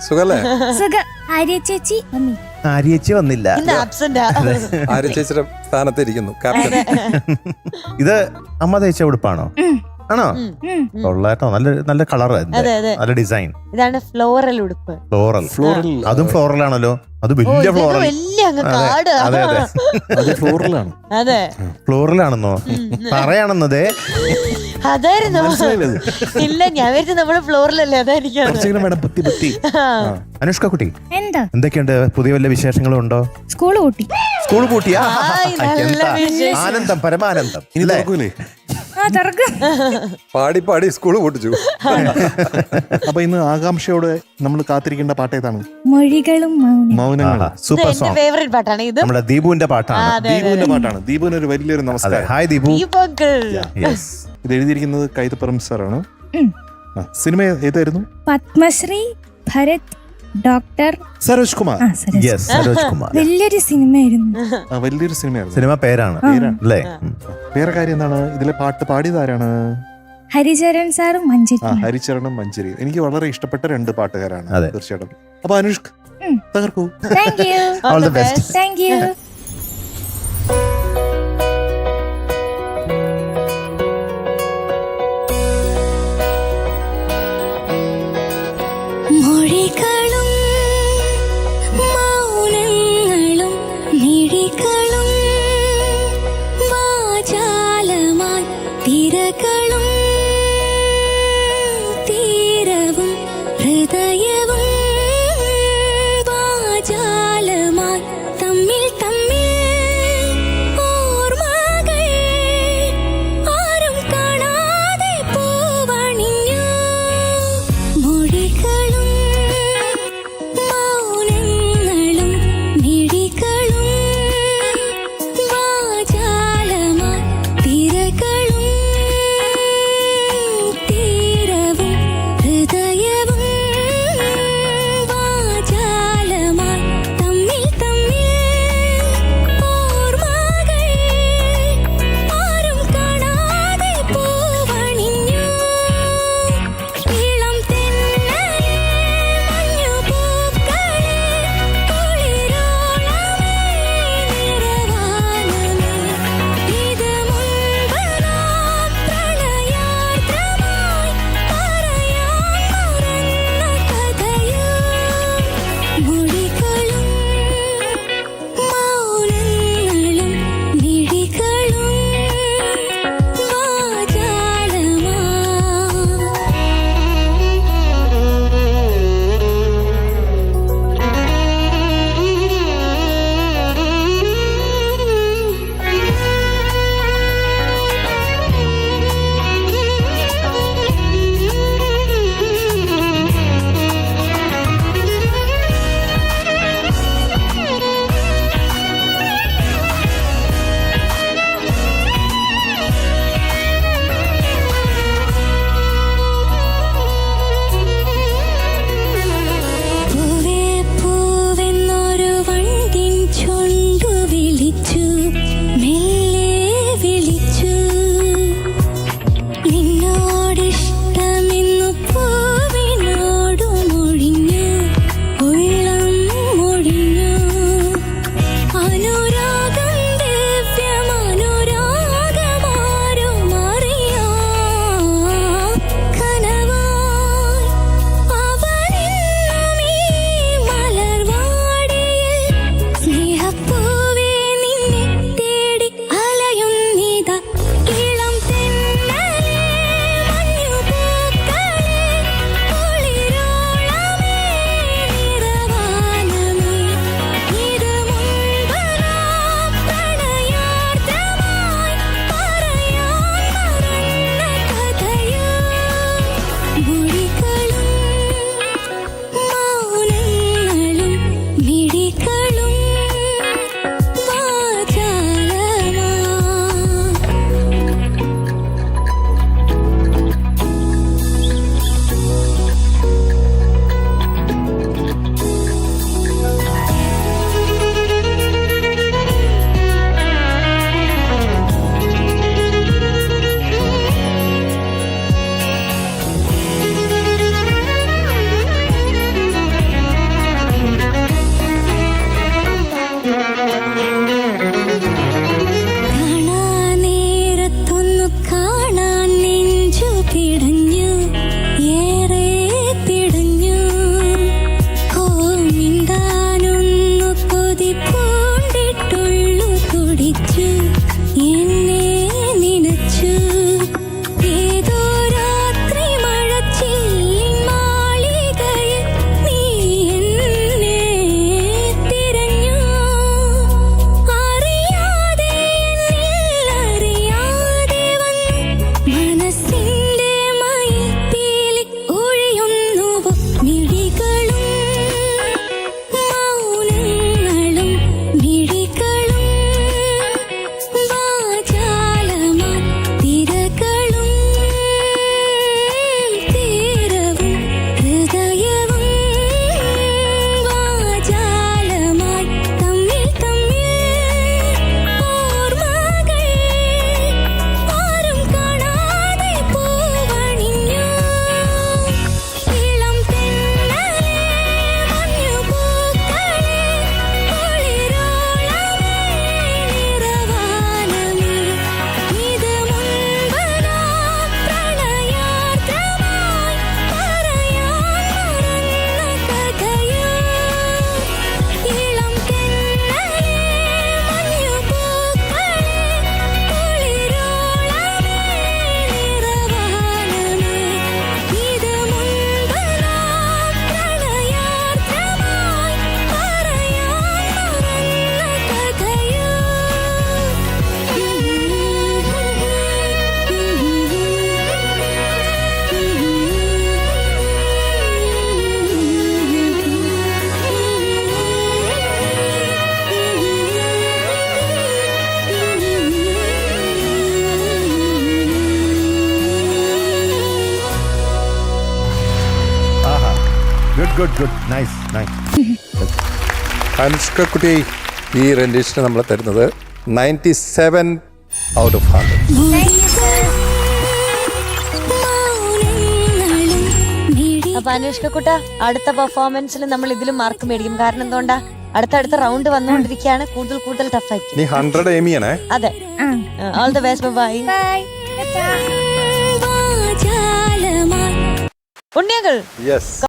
സുഖല്ലേ? ചേച്ചി ആര്യേച്ചി വന്നില്ല. ആര്യ ചേച്ചിയുടെ സ്ഥാനത്ത് ഇരിക്കുന്നു ക്യാപ്റ്റൻ. ഇത് അമ്മ തയ്ച്ച ഉടുപ്പാണോ? ആണോ? കൊള്ളാട്ടോ, നല്ല നല്ല കളർ, നല്ല ഡിസൈൻ. ഇതാണ് ഫ്ലോറൽ ഉടുപ്പ്. ഫ്ലോറൽ, അതും ഫ്ലോറൽ ആണല്ലോ. അത് വലിയ ഫ്ലോറൽ. അതെ അതെ, ഫ്ലോറലാണ്. അതെ, ഫ്ലോറലാണെന്നോ പറയാണെന്നതേ? അതായിരുന്നു. ഇല്ല, ഞാൻ വിചാരിച്ചു നമ്മള് ഫ്ലോറിലല്ലേ. അതായിരിക്കും. അനുഷ്ക കുട്ടി, എന്തൊക്കെയുണ്ട്? പുതിയ വല്ല വിശേഷങ്ങളും ഉണ്ടോ? സ്കൂൾ പൂട്ടിയാ? ആനന്ദം, പരമാനന്ദം. പാടി പാടി സ്കൂൾ പൊട്ടിച്ചു. അപ്പൊ ഇന്ന് ആകാംക്ഷയോടെ നമ്മൾ കാത്തിരിക്കേണ്ട പാട്ട് ഏതാണ്? മൊഴികളും മൗനങ്ങളും. Super song. ഫേവറേറ്റ് പാട്ടാണ് ഇത്. നമ്മുടെ ദീപുവിന്റെ പാട്ടാണ്. ദീപുവിന് ഒരു വലിയൊരു നമസ്കാരം. ഹായ് ദീപു. ഇത് എഴുതിയിരിക്കുന്നത് കൈതപ്പുറം സാറാണ്. സിനിമ ഏതായിരുന്നു? പത്മശ്രീ ഭരത് ഡോക്ടർ സരോജ് കുമാർ. വലിയൊരു സിനിമയായിരുന്നു. വലിയൊരു സിനിമയായിരുന്നു. സിനിമ പേരാണ് അല്ലേ? വേറെ കാര്യം എന്താണ്? ഇതിലെ പാട്ട് പാടിയതാരാണ്? ഹരിചരൺ സാറും മഞ്ജരി. ഹരിചരണും മഞ്ജരി എനിക്ക് വളരെ ഇഷ്ടപ്പെട്ട രണ്ട് പാട്ടുകാരാണ്. തീർച്ചയായിട്ടും. അപ്പൊ അനുഷ്ക തകർക്കൂ. Thank you. All the best. Thank you. Good nice Anushka കുട്ടി ഈ റെൻഡിഷന് നമ്മൾ തരുന്നത് 97 ഔട്ട് ഓഫ് 100. അപ്പൊ അനുഷ്ക കുട്ട അടുത്ത പെർഫോമൻസിൽ നമ്മൾ ഇതിലും മാർക്ക് മേടിക്കും. കാരണം എന്തുകൊണ്ടാ, അടുത്ത റൗണ്ട് വന്നുകൊണ്ടിരിക്കുകയാണ്. കൂടുതൽ ടഫായിരിക്കും. നീ 100 എയിം ചെയ്യണേ. അതെ. All the best. Bye. Bye. ഉണ്ണിയകൾ. യെസ്.